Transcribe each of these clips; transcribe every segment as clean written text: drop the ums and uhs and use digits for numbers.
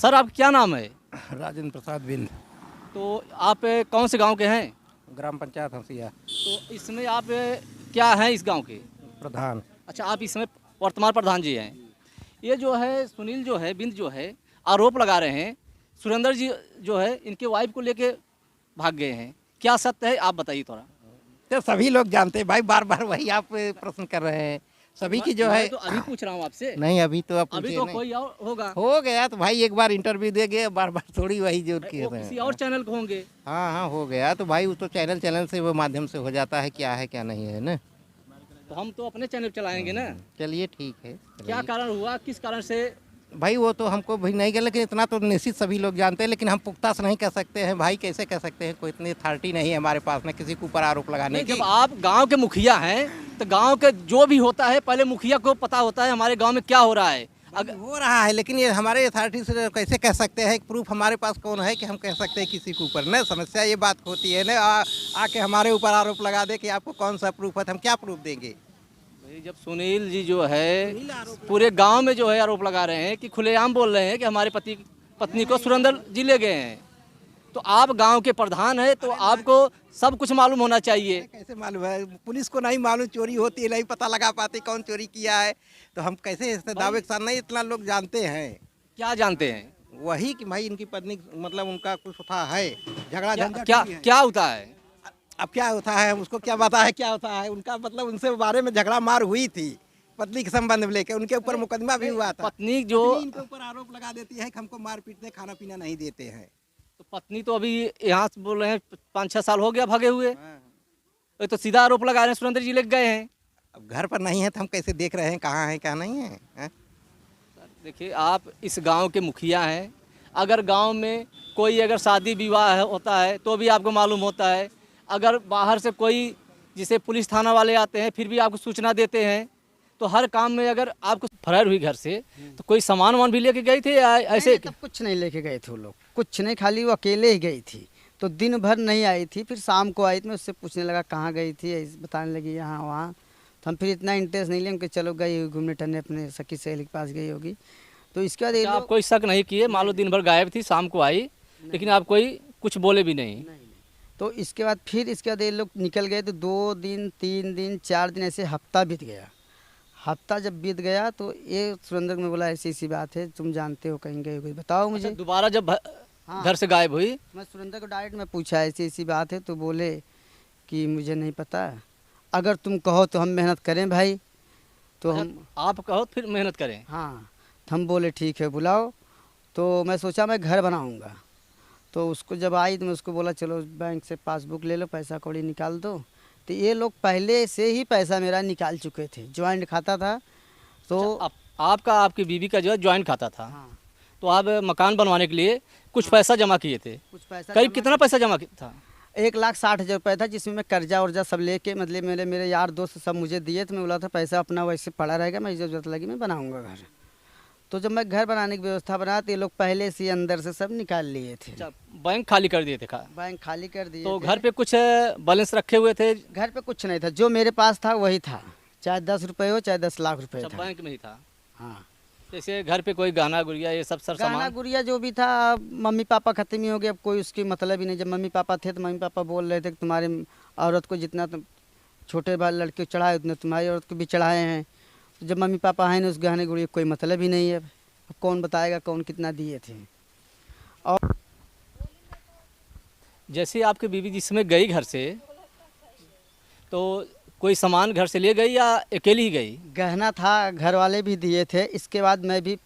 Sir आपका क्या नाम है? राजेंद्र प्रसाद बिंद, तो आप कौन से गांव के हैं? ग्राम पंचायत हंसिया तो इसमें आप क्या हैं इस गांव के? प्रधान। अच्छा, आप इसमें वर्तमान प्रधान जी हैं। ये जो है सुनील जो है बिंद जो है आरोप लगा रहे हैं सुरेंद्र जी जो है इनके वाइफ को लेके भाग गए हैं। क्या सत्य है आप बताइए थोड़ा। तो सभी लोग जानते हैं भाई, बार बार वही आप प्रश्न कर रहे हैं। सभी की जो है मैं तो अभी पूछ रहा हूँ आपसे। नहीं, अभी तो आप अभी पूछे तो नहीं। कोई और होगा। हो गया तो भाई एक बार इंटरव्यू दे गए, बार बार थोड़ी वही जो वो किए किसी हैं। और चैनल को होंगे। हाँ हाँ, हो गया तो भाई वो तो चैनल से वो माध्यम से हो जाता है, क्या है क्या नहीं है ना। तो हम तो अपने चैनल चलाएंगे ना। चलिए ठीक है। क्या कारण हुआ, किस कारण से? भाई वो तो हमको भी नहीं गया, लेकिन इतना तो निश्चित सभी लोग जानते हैं, लेकिन हम पुख्ता से नहीं कह सकते हैं भाई। कैसे कह सकते हैं, कोई इतनी अथॉरिटी नहीं है हमारे पास में किसी के ऊपर आरोप लगाने नहीं, की। जब आप गांव के मुखिया हैं तो गांव के जो भी होता है पहले मुखिया को पता होता है हमारे गांव में क्या हो रहा है। अगर हो रहा है, लेकिन ये हमारे अथॉरिटी से कैसे कह सकते हैं, प्रूफ हमारे पास कौन है कि हम कह सकते हैं किसी के ऊपर। न समस्या ये बात होती है न, आके हमारे ऊपर आरोप लगा दे कि आपको कौन सा प्रूफ है, तो हम क्या प्रूफ देंगे। भाई जब सुनील जी जो है पूरे गांव में जो है आरोप लगा रहे हैं कि खुलेआम बोल रहे हैं कि हमारे पति पत्नी को सुरेंद्र जी ले गए हैं, तो आप गांव के प्रधान हैं तो आपको सब कुछ मालूम होना चाहिए। कैसे मालूम है, पुलिस को नहीं मालूम, चोरी होती है नहीं पता लगा पाते कौन चोरी किया है, तो हम कैसे इससे दावे के साथ नहीं, इतना लोग जानते हैं। क्या जानते हैं? वही कि भाई इनकी पत्नी मतलब उनका कुछ होता है, झगड़ा क्या झंझट क्या, भी है। क्या होता है? अब क्या होता है, उसको क्या पता है क्या होता है, उनका मतलब उनसे बारे में झगड़ा मार हुई थी पत्नी के संबंध में लेकर, उनके ऊपर मुकदमा भी हुआ था। पत्नी जो पत्नी इनके ऊपर आरोप लगा देती है कि हमको मार पीटते, खाना पीना नहीं देते हैं। तो पत्नी तो अभी यहाँ से बोल रहे हैं 5-6 साल हो गया भागे हुए। हाँ। ये तो सीधा आरोप लगा रहे हैं सुरेंद्र जी ले गए हैं। अब घर पर नहीं है तो हम कैसे देख रहे हैं कहाँ है क्या नहीं है, हैं? देखिए आप इस गांव के मुखिया हैं, अगर गांव में कोई अगर शादी विवाह होता है तो भी आपको मालूम होता है, अगर बाहर से कोई जिसे पुलिस थाना वाले आते हैं फिर भी आपको सूचना देते हैं, तो हर काम में अगर आपको फरार हुई घर से तो कोई सामान वामान भी लेके गई थी या ऐसे? नहीं, तब कुछ नहीं लेके गए थे वो लोग, कुछ नहीं, खाली वो अकेले ही गई थी। तो दिन भर नहीं आई थी, फिर शाम को आई थी, मैं उससे पूछने लगा कहाँ गई थी, ऐसे बताने लगी यहाँ वहाँ। तो हम फिर इतना इंटरेस्ट नहीं लिए कि चलो गई होगी घूमने टहलने, अपने सखी सहेली के पास गई होगी। तो इसके बाद ये आप लोग कोई शक नहीं किए, मान लो दिन भर गायब थी, शाम को आई, लेकिन आप कोई कुछ बोले भी नहीं? तो इसके बाद फिर इसके बाद ये लोग निकल गए। तो 2 दिन 3 दिन 4 दिन ऐसे हफ्ता बीत गया। हफ्ता जब बीत गया तो ये सुरेंद्र ने बोला ऐसी ऐसी बात है, तुम जानते हो कहीं गए हो, बताओ मुझे। अच्छा, दोबारा जब हाँ। घर से गायब हुई मैं सुरेंद्र को डायरेक्ट में पूछा ऐसी ऐसी बात है, तो बोले कि मुझे नहीं पता, अगर तुम कहो तो हम मेहनत करें भाई। तो हम आप कहो फिर मेहनत करें। हाँ, तो हम बोले ठीक है बुलाओ। तो मैं सोचा मैं घर बनाऊंगा। तो उसको जब आई तो मैं उसको बोला चलो बैंक से पासबुक ले लो, पैसा कौड़ी निकाल दो। तो ये लोग पहले से ही पैसा मेरा निकाल चुके थे, ज्वाइंट खाता था। तो अच्छा, आपका आपकी बीवी का जो है ज्वाइंट खाता था। हाँ, तो आप मकान बनवाने के लिए कुछ पैसा जमा किए थे। कुछ पैसा करीब जमा- कितना पैसा जमा किया था? 1,60,000 रुपये था, जिसमें मैं कर्जा वर्जा सब लेके, मतलब मेरे मेरे यार दोस्त सब मुझे दिए। तो मैं बोला था पैसा अपना वैसे पड़ा रहेगा, मैं जरूरत लगी मैं बनाऊंगा घर। तो जब मैं घर बनाने की व्यवस्था बना तो ये लोग पहले से अंदर से सब निकाल लिए थे। अच्छा, बैंक खाली कर दिए थे बैंक खाली कर दिए तो थे। घर पे कुछ बैलेंस रखे हुए थे? घर पे कुछ नहीं था, जो मेरे पास था वही था, चाहे 10 रुपये हो चाहे 10 लाख रुपए अच्छा, था। बैंक में ही था। हाँ, जैसे घर पे कोई गहना गुड़िया ये सब सर गहना सामान? गुड़िया जो भी था, मम्मी पापा खत्म ही हो गए, अब कोई उसकी मतलब ही नहीं। जब मम्मी पापा थे तो मम्मी पापा बोल रहे थे कि तुम्हारे औरत को जितना तुम छोटे भाई लड़के को चढ़ाए उतना तुम्हारी औरत को भी चढ़ाए हैं। तो जब मम्मी पापा हैं ना, उस गहने गुड़िया कोई मतलब ही नहीं है। अब कौन बताएगा कौन कितना दिए थे। और जैसे आपकी बीवी जिस समय गई घर से तो कोई सामान घर से ले गई या अकेली ही गई? गहना था, घर वाले भी दिए थे। इसके बाद मैं भी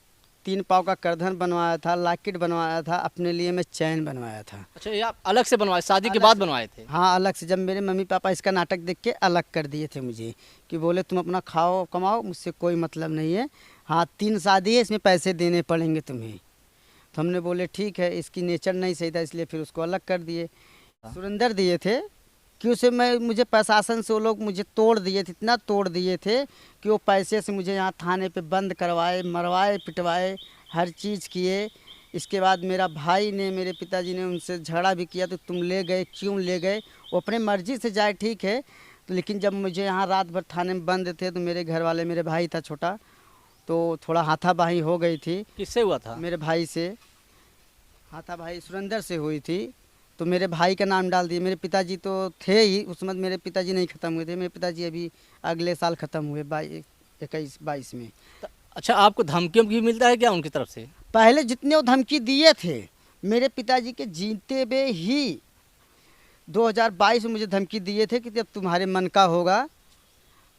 3 पाव का करधन बनवाया था, लॉकेट बनवाया था, अपने लिए मैं चैन बनवाया था। अच्छा, ये आप अलग से बनवाए, शादी के अलग बाद से। बनवाए थे? हाँ, अलग से। जब मेरे मम्मी पापा इसका नाटक देख के अलग कर दिए थे मुझे, कि बोले तुम अपना खाओ कमाओ, मुझसे कोई मतलब नहीं है। हाँ, 3 शादी है, इसमें पैसे देने पड़ेंगे तुम्हें। तो हमने बोले ठीक है, इसकी नेचर नहीं सही था, इसलिए फिर उसको अलग कर दिए। सुरेंद्र दिए थे कि उसे मुझे प्रशासन से वो लोग मुझे तोड़ दिए थे, इतना तोड़ दिए थे कि वो पैसे से मुझे यहाँ थाने पे बंद करवाए, मरवाए, पिटवाए, हर चीज़ किए। इसके बाद मेरा भाई ने, मेरे पिताजी ने उनसे झगड़ा भी किया, तो तुम ले गए, क्यों ले गए? वो अपने मर्जी से जाए ठीक है, तो लेकिन जब मुझे यहाँ रात भर थाने में बंद थे तो मेरे घर वाले, मेरे भाई था छोटा, तो थोड़ा हाथापाई हो गई थी। किससे हुआ था? मेरे भाई से। हाथा भाई सुरेंद्र से हुई थी, तो मेरे भाई का नाम डाल दिए। मेरे पिताजी तो थे ही उस समय, मेरे पिताजी नहीं ख़त्म हुए थे। मेरे पिताजी अभी अगले साल ख़त्म हुए 21-22 में। अच्छा, आपको धमकियों भी मिलता है क्या उनकी तरफ से? पहले जितने वो धमकी दिए थे मेरे पिताजी के जीते हुए ही 2022 में मुझे धमकी दिए थे कि जब तुम्हारे मन का होगा।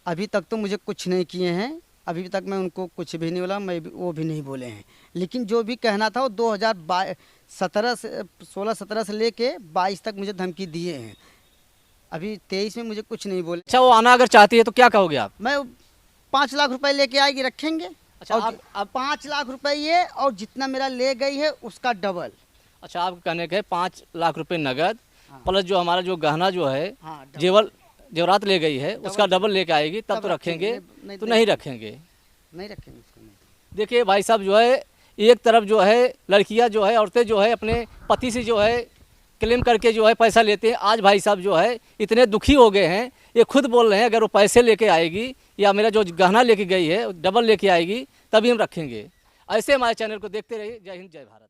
अभी तक तो मुझे कुछ नहीं किए हैं, अभी तक मैं उनको कुछ भी नहीं बोला, वो भी नहीं बोले हैं। लेकिन जो भी कहना था वो 2016-17 से लेके 22 तक मुझे धमकी दिए हैं। अभी 23 में मुझे कुछ नहीं बोले। अच्छा, वो आना अगर चाहती है तो क्या कहोगे आप? मैं 5 लाख रुपए लेके आएगी, रखेंगे। अच्छा, और अब 5 लाख रुपए ये, और जितना मेरा ले गई है उसका डबल। अच्छा, आपके कहने के 5 लाख रुपए नगद प्लस जो हमारा जो गहना जो है हाँ, जेवरात ले गई है उसका डबल लेके आएगी, तब तो रखेंगे, तो नहीं रखेंगे। नहीं रखेंगे उसको, नहीं। देखिए भाई साहब, जो है एक तरफ जो है लड़कियां जो है, औरतें जो है अपने पति से जो है क्लेम करके जो है पैसा लेते हैं। आज भाई साहब जो है इतने दुखी हो गए हैं, ये खुद बोल रहे हैं अगर वो पैसे लेके आएगी या मेरा जो गहना लेके गई है डबल लेके आएगी तभी हम रखेंगे। ऐसे हमारे चैनल को देखते रहिए। जय हिंद, जय भारत।